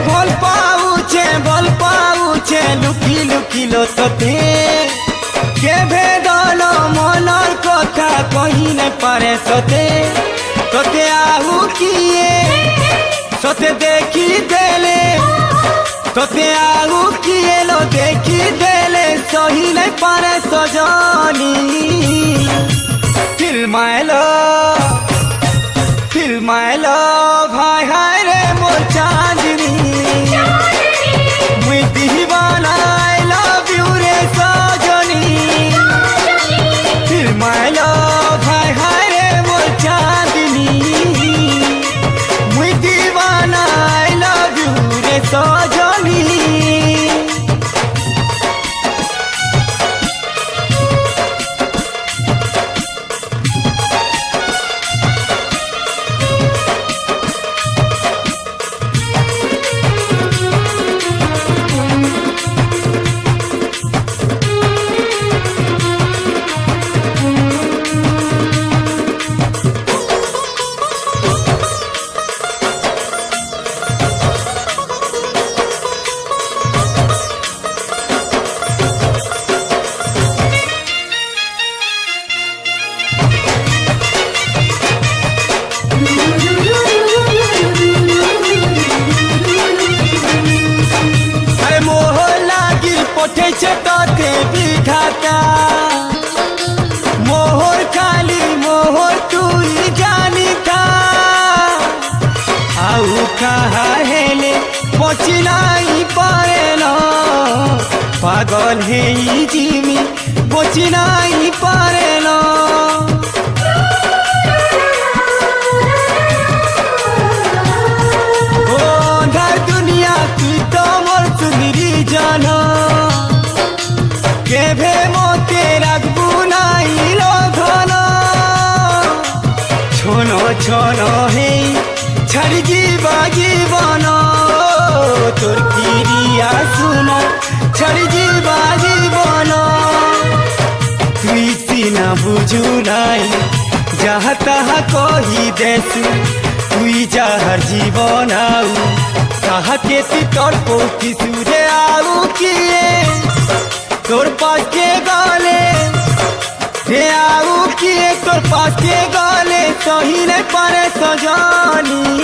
ଭଲ ପାଉଛେ ଲୁକି ଲୁକି लो तोते केभे दल मनर कथा कही न पारे तोते तोते आहू किए तोते देखी देले तोते आहू किए लो देखी देले सही न पारे सजनी फिर माय लो भाई हाय रे मोर चांदनी मुई दीवाना आई लव यू रे सजनी फिर माय लो भाई हाय रे मोर चांदनी मुई दीवाना आई लव यू रे सजनी तोते विधाता मोहर खाली मोहर तू ही जानी था आउ कहा हेले पची नहीं पारे न पागल है जिमी बची नहीं पारे न दुनिया तू तो मोर सुंदरी जाना केभे मोते राखबू नाई लो धन छोनो छोनो हे छाड़ी जीवा जीवन तोर किरिया सुना छाड़ी जीवा जीवन तुई सीना बुझू नाई जहाँ तहाँ कही देसु तुई जहर जीवन आउ कहा के ती तोर पोती सुरे आउ किए तोर पास के गाले आऊ किए तोर पास के गाले सही नहीं पारे सजनी